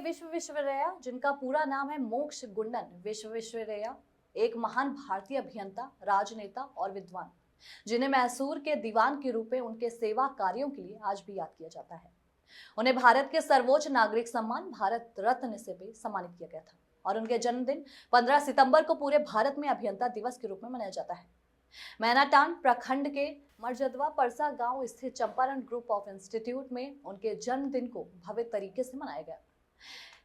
विश्वेश्वरैया, जिनका पूरा नाम है मोक्ष गुंडन विश्वेश्वरैया, एक महान भारतीय अभियंता, राजनेता और विद्वान, जिन्हें मैसूर के दीवान के रूप में उनके सेवा कार्यों के लिए आज भी याद किया जाता है। उन्हें भारत के सर्वोच्च नागरिक सम्मान भारत रत्न से भी सम्मानित किया गया था और उनके जन्मदिन 15 सितंबर को पूरे भारत में अभियंता दिवस के रूप में मनाया जाता है। मैनाटांड प्रखंड के मरजदवा परसा गांव स्थित चंपारण ग्रुप ऑफ इंस्टीट्यूट में उनके जन्मदिन को भव्य तरीके से मनाया गया।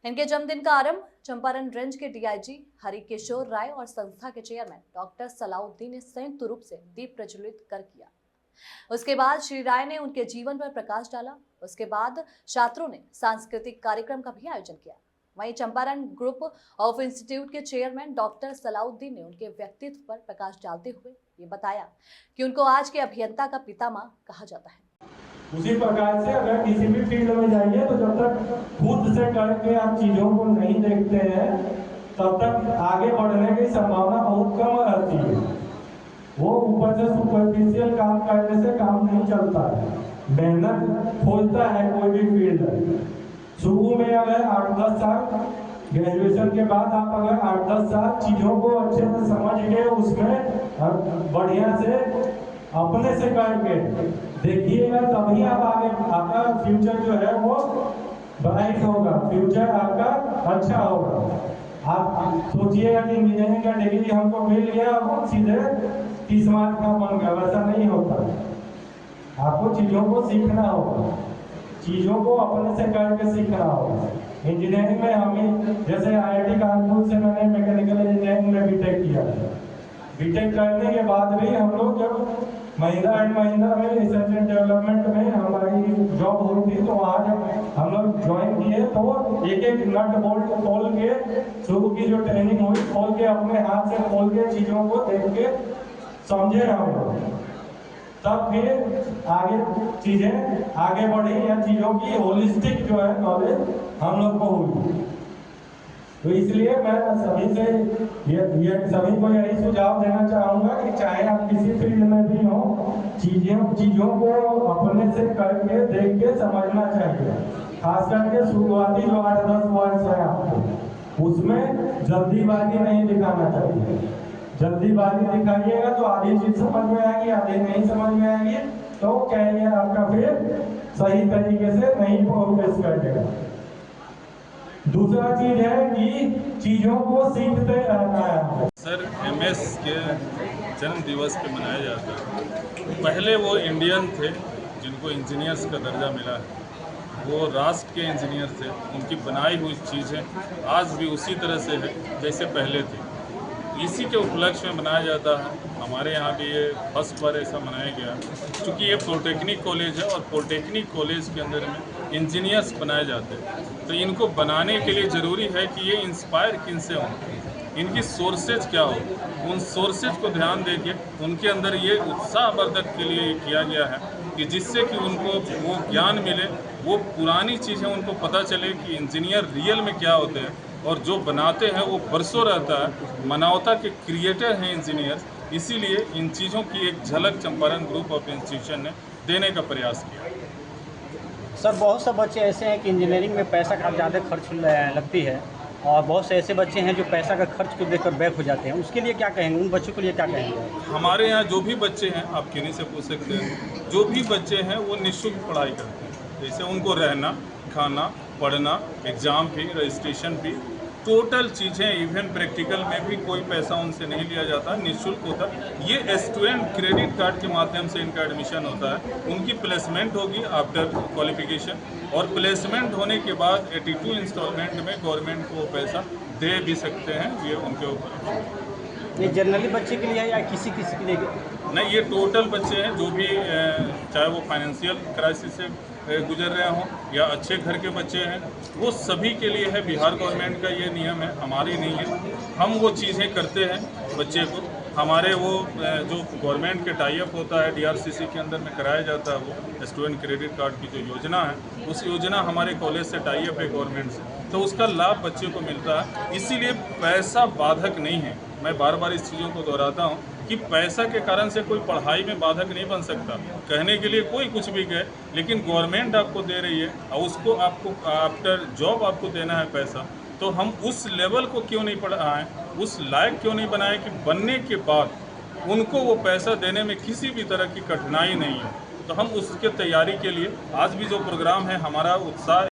इनके जन्मदिन का आरंभ चंपारण रेंज के डीआईजी हरिकिशोर राय और संस्था के चेयरमैन डॉक्टर सलाउद्दीन ने संयुक्त रूप से दीप प्रज्वलित कर किया। उसके बाद श्री राय ने उनके जीवन पर प्रकाश डाला। उसके बाद छात्रों ने सांस्कृतिक कार्यक्रम का भी आयोजन किया। वहीं चंपारण ग्रुप ऑफ इंस्टीट्यूट के चेयरमैन डॉक्टर सलाउद्दीन ने उनके व्यक्तित्व पर प्रकाश डालते हुए ये बताया कि उनको आज के अभियंता का पितामह कहा जाता है। उसी प्रकार से अगर किसी भी फील्ड में जाइए तो जब तक खुद से करके आप चीजों को नहीं देखते हैं तब तक आगे बढ़ने की संभावना बहुत कम रहती है। वो ऊपर से सुपरफिशियल काम करने से काम नहीं चलता है। मेहनत खोजता है कोई भी फील्ड। शुरू में अगर 8-10 साल ग्रेजुएशन के बाद आप अगर 8-10 साल चीजों को अच्छे से समझ के उसमें बढ़िया से अपने से करके देखिएगा तभी आप आगे आपका फ्यूचर जो है वो ब्राइट होगा, फ्यूचर आपका अच्छा होगा। आप सोचिएगा कि इंजीनियरिंग का डिग्री हमको मिल गया और सीधे 30 मार्क का बन गया, वैसा नहीं होता। आपको चीजों को सीखना होगा, चीजों को अपने से करके सीखना होगा। इंजीनियरिंग में हमें जैसे IIT कानपुर से मैंने मैकेनिकल इंजीनियरिंग में बीटेक किया। बीटेक करने के बाद भी हम लोग जब महिंद्रा एंड महिंद्रा में रिसर्च एंड डेवलपमेंट में हमारी जॉब हुई थी तो वहाँ जब हम लोग ज्वाइन किए तो एक एक नट बोल्ट खोल के शुरू की जो ट्रेनिंग हुई खोल के अपने हाथ से खोल के चीजों को देख के समझे हम लोग। तब फिर आगे चीजें आगे बढ़ी या चीजों की होलिस्टिक जो है नॉलेज हम लोग को हुई। तो इसलिए मैं सभी से ये सभी को यही सुझाव देना चाहूंगा कि चाहे आप किसी फील्ड में भी हो, चीजों को अपने से करके देख के समझना चाहिए। खास करके शुरुआती जो 8-10 वर्ष है आपको उसमें जल्दीबाजी नहीं दिखाना चाहिए। जल्दीबाजी दिखाइएगा तो आधी चीज समझ में आएगी, आधी नहीं समझ में आएगी, तो कैरियर आपका फिर सही तरीके से नहीं प्रोग्रेस करेगा। दूसरा चीज है कि चीजों को सीखते रहना है। सर MS के जन्म दिवस पे मनाया जाता है। पहले वो इंडियन थे जिनको इंजीनियर्स का दर्जा मिला है। वो राष्ट्र के इंजीनियर थे। उनकी बनाई हुई चीज़ें आज भी उसी तरह से है जैसे पहले थी। इसी के उपलक्ष्य में मनाया जाता है। हमारे यहाँ भी ये फर्स्ट बार ऐसा मनाया गया क्योंकि ये पॉलिटेक्निक कॉलेज है और पॉलिटेक्निक कॉलेज के अंदर में इंजीनियर्स बनाए जाते हैं। तो इनको बनाने के लिए ज़रूरी है कि ये इंस्पायर किन से हों, इनकी सोर्सेज क्या हो। उन सोर्सेज को ध्यान देके उनके अंदर ये उत्साहवर्धक के लिए किया गया है कि जिससे कि उनको वो ज्ञान मिले, वो पुरानी चीज़ें उनको पता चले कि इंजीनियर रियल में क्या होते हैं और जो बनाते हैं वो बरसों रहता है। मानवता के क्रिएटर हैं इंजीनियर। इसीलिए इन चीज़ों की एक झलक चंपारण ग्रुप ऑफ इंस्टीट्यूशन ने देने का प्रयास किया। सर बहुत से बच्चे ऐसे हैं कि इंजीनियरिंग में पैसा का ज़्यादा खर्च लगती है और बहुत से ऐसे बच्चे हैं जो पैसा का खर्च को देखकर बैक हो जाते हैं। उसके लिए क्या कहेंगे, उन बच्चों के लिए क्या कहेंगे? हमारे यहाँ जो भी बच्चे हैं, आप किन्हीं से पूछ सकते हैं, जो भी बच्चे हैं वो निःशुल्क पढ़ाई करते हैं। जैसे उनको रहना, खाना, पढ़ना, एग्ज़ाम फी, रजिस्ट्रेशन फी, टोटल चीज़ें, इवन प्रैक्टिकल में भी कोई पैसा उनसे नहीं लिया जाता, निःशुल्क होता है। ये स्टूडेंट क्रेडिट कार्ड के माध्यम से इनका एडमिशन होता है। उनकी प्लेसमेंट होगी आफ्टर क्वालिफिकेशन और प्लेसमेंट होने के बाद 82 इंस्टॉलमेंट में गवर्नमेंट को पैसा दे भी सकते हैं। ये उनके ऊपर। ये जनरली बच्चे के लिए है या किसी के लिए? नहीं, ये टोटल बच्चे हैं जो भी चाहे वो फाइनेंशियल क्राइसिस से गुजर रहे हों या अच्छे घर के बच्चे हैं, वो सभी के लिए है। बिहार गवर्नमेंट का ये नियम है, हमारी नहीं है। हम वो चीज़ें करते हैं बच्चे को। हमारे वो जो गवर्नमेंट के टाइप होता है DRCC के अंदर में कराया जाता है, वो स्टूडेंट क्रेडिट कार्ड की जो योजना है, उस योजना हमारे कॉलेज से टाइप है गवर्नमेंट से, तो उसका लाभ बच्चे को मिलता है। इसीलिए पैसा बाधक नहीं है। मैं बार बार इस चीज़ों को दोहराता हूँ कि पैसा के कारण से कोई पढ़ाई में बाधक नहीं बन सकता। कहने के लिए कोई कुछ भी कहे, लेकिन गवर्नमेंट आपको दे रही है और उसको आपको आफ्टर जॉब आपको देना है पैसा, तो हम उस लेवल को क्यों नहीं पढ़ाएं, उस लायक क्यों नहीं बनाएं कि बनने के बाद उनको वो पैसा देने में किसी भी तरह की कठिनाई नहीं हो। तो हम उसके तैयारी के लिए आज भी जो प्रोग्राम है, हमारा उत्साह